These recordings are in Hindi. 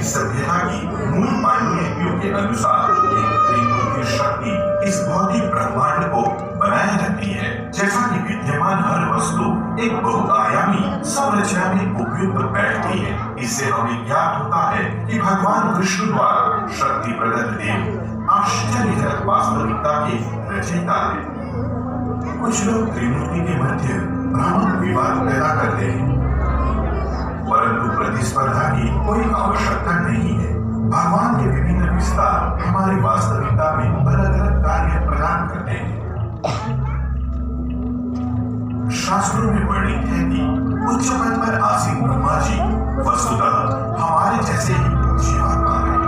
सभी सभ्यता की मूल पांडुलिपियों के अनुसार एक त्रिमूर्ति की शक्ति इस भौतिक ब्रह्मांड को बनाए रखती है। जैसा कि विद्यमान हर वस्तु एक बहुआयामी संरचना में उपयुक्त बैठती है, इससे हमें ज्ञात होता है कि भगवान विष्णु द्वारा शक्ति प्रदत्त देव आश्चर्यजनक वास्तविकता के रचयिता है। कुछ लोग त्रिमूर्ति के मध्य भ्रामक विवाद पैदा करते हैं, परंतु प्रतिस्पर्धा की कोई आवश्यकता नहीं है। भगवान के विभिन्न विस्तार हमारी वास्तविकता में अलग अलग कार्य प्रदान करते हैं। शास्त्रों में वर्णित है कि उच्च पद पर आसीन ब्रह्मा जी वस्तुतः हमारे जैसे ही जीवात्मा है।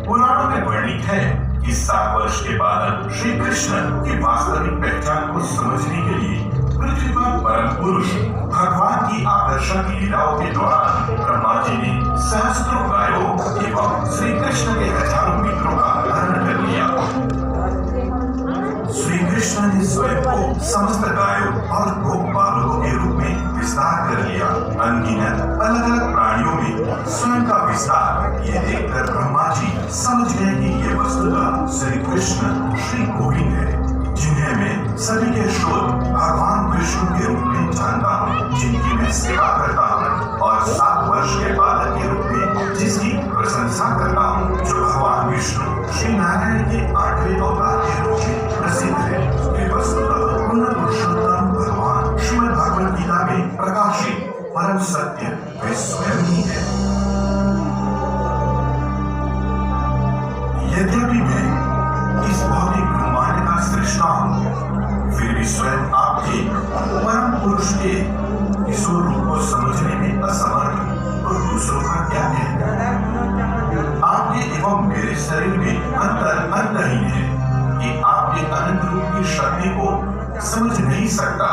पुराणों में वर्णित है कि 7 वर्ष के बाद श्री कृष्ण की वास्तविक पहचान को समझने के लिए पृथ्वी पर परम पुरुष भगवान की आकर्षक लीलाओं के दौरान ब्रह्मा जी ने सहस्त्रों गायों एवं श्री कृष्ण के हजारों मित्रों का हरण कर लिया। श्री कृष्ण ने स्वयं को समस्त गायों और गोपालों के रूप में विस्तार कर लिया। अनगिनत अलग अलग प्राणियों में स्वयं का विस्तार ये देखकर ब्रह्मा जी समझ गए कि ये वस्तुतः श्री कृष्ण श्री गोविंद है, जिन्हें मैं सभी के शोध भगवान विष्णु के रूप में जानता हूँ, जिनकी मैं सेवा करता हूँ और 7 वर्ष के बालक के रूप में जिसकी प्रशंसा करता हूँ, जो भगवान विष्णु श्री नारायण के 8वें अवतार के रूप में प्रसिद्ध है। ये वस्तुतः पूर्ण पुरुषोत्तम भगवान श्रीमद् भगवद गीता में प्रकाशित परम सत्य वे स्वयं ही है। यद्यपि मैं इस भौतिक ब्रह्मांड का सृष्टा हूँ, फिर भी स्वयं आपके परम पुरुष के किशोर रूप को समझने में असमर्थ और दूसरों का क्या है। आपके एवं मेरे शरीर में अंतहीन है कि आपके अनंत रूप की शक्ति को समझ नहीं सकता।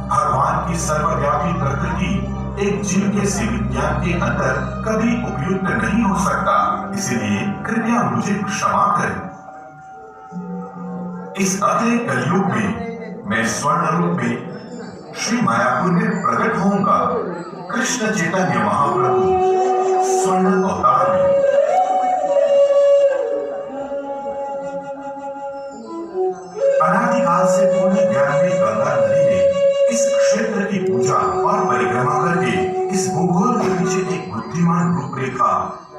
भगवान की सर्वव्यापी प्रकृति एक जीव के सीमित ज्ञान के अंदर कभी उपयुक्त नहीं हो सकता, इसलिए कृपया मुझे क्षमा करें। इस अगले कलयुग में मैं स्वर्ण रूप में श्री मायापुर में प्रकट होऊंगा। कृष्ण चैतन्य महाप्रभु स्वर्ण अवतार में। अनादिकाल से पूर्ण ज्ञान में गंगा नदी ने इस क्षेत्र की पूजा और परिक्रमा करके इस भूगोल के पीछे एक बुद्धिमान रूपरेखा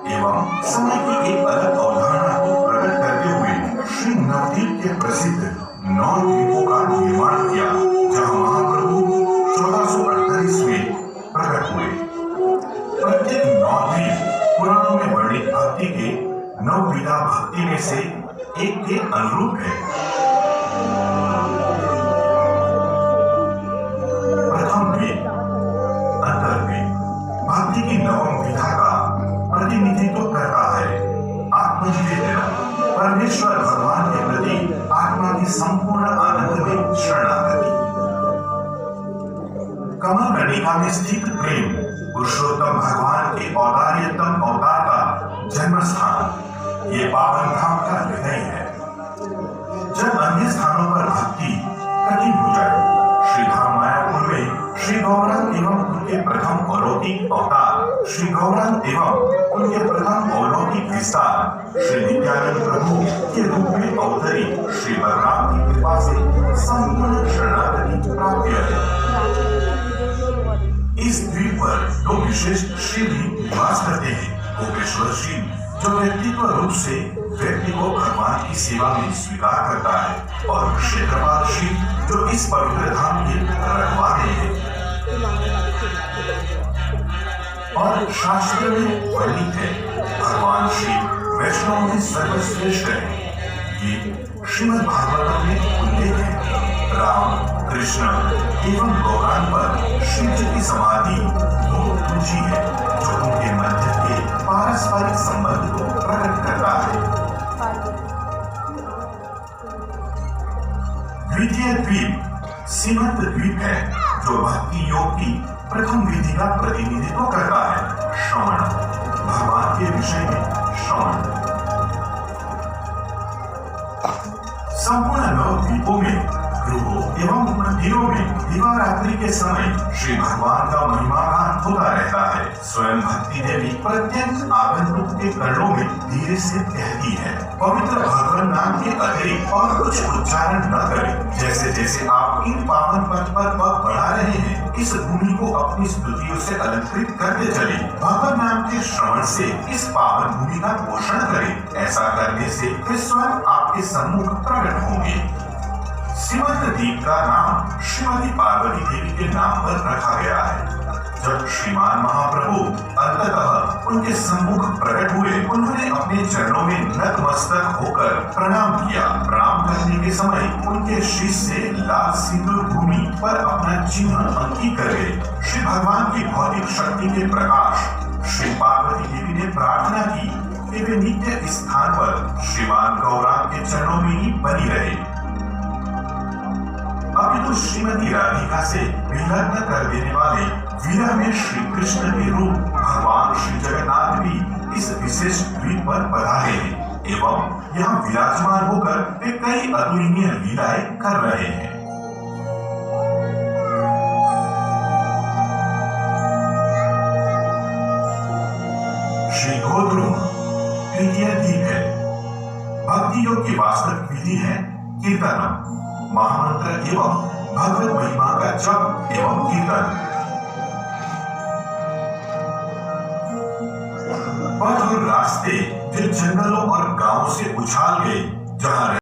एवं समय की एक अलग अवधारणा को प्रकट करते हुए श्री नवद्वीप के प्रसिद्ध 9 द्वीपों का निर्माण किया, जहाँ महाप्रभु 1448 में प्रकट हुए। प्रत्येक 9 द्वीप पुराणों में वर्णित भक्ति के 9 विधा भक्ति में से एक के अनुरूप है। प्रथम द्वीप अंतर्द्वीप भक्ति की 9वीं विधा का प्रतिनिधित्व करता है। आत्मनिवेदन परमेश्वर भगवान के प्रति आत्मा की संपूर्ण आनंद में शरणागति। कमल कणिका में स्थित प्रेम पुरुषोत्तम भगवान के औदार्यतम अवतार का जन्म स्थान, ये पावन धाम का हृदय है। जब अन्य स्थानों पर भक्ति कठिन हो जाए, श्री धाम मायापुर में श्री गौरांग एवं उनके प्रथम अलौकिक अवतार श्री गौरांग एवं उनके प्रथम अलौकिक विस्तार श्री नित्यानंद प्रभु के रूप में अवतरित श्री बलराम की कृपा से संपूर्ण शरणागति प्राप्त है। इस द्वीप पर 2 विशिष्ट शिव निवास करते हैं। गोपेश्वर शिव, जो व्यक्तित्व रूप से व्यक्ति को भगवान की सेवा में स्वीकार करता है, और क्षेत्रपाल शिव, जो इस पवित्र धाम के रखवाले हैं। और शास्त्र में वर्णित है भगवान शिव वैष्णव में सर्वश्रेष्ठ है। ये श्रीमद् भागवत में उल्लेख है। राम, कृष्ण एवं गौरांग पर शिव जी की समाधि 2 ऊंची है, जो उनके मध्य के पारस्परिक संबंध को प्रकट करता है। द्वितीय द्वीप सीमंत द्वीप है, जो भक्ति योग की प्रथम विधि का प्रतिनिधित्व करता है। श्रवण भगवान के विषय में श्रवण। संपूर्ण 9 द्वीपों में गृहों एवं मंदिरों में दिवारात्रि के समय श्री भगवान का महिमा गान होता रहता है। स्वयं भक्ति देवी प्रत्येक आगंतुक के कर्णों में धीरे से कहती है, पवित्र भगवान नाम के अतिरिक्त और कुछ उच्चारण न करें। जैसे जैसे आप इन पावन पथ पर पग बढ़ा रहे हैं, इस भूमि को अपनी स्तुतियों से अलंकृत करते चले। भगवान नाम के श्रवण से इस पावन भूमि का पोषण करें। ऐसा करने से वे स्वयं आपके सम्मुख प्रकट होंगे। सीमंत द्वीप का नाम श्रीमती पार्वती देवी के नाम पर रखा गया है। जब श्रीमान महाप्रभु अंततः उनके सम्मुख प्रकट हुए, उन्होंने अपने चरणों में नतमस्तक होकर प्रणाम किया। प्रणाम करने के समय उनके शीश से लाल सिंदूर भूमि पर अपना चिन्ह अंकित कर गए। श्री भगवान की भौतिक शक्ति के प्रकाश श्री पार्वती देवी ने प्रार्थना की कि वे नित्य स्थान पर श्रीमान गौरांग के चरणों में ही बनी रहे। अभी तो श्रीमती राधिका से विलग्न कर देने वाले विरह में श्री कृष्ण के रूप भगवान श्री जगन्नाथ भी इस विशेष द्वीप पर पधारे हैं एवं यहाँ विराजमान होकर वे कई अतुलनीय लीलाएं कर रहे हैं। श्री गोद्रुम तृतीय द्वीप है। भक्ति योग की वास्तविक विधि है कीर्तनम, महामंत्र एवं भगवत महिमा का जप एवं कीर्तन। पथ और रास्ते जो जंगलों और गांवों से उछाल गए, जहां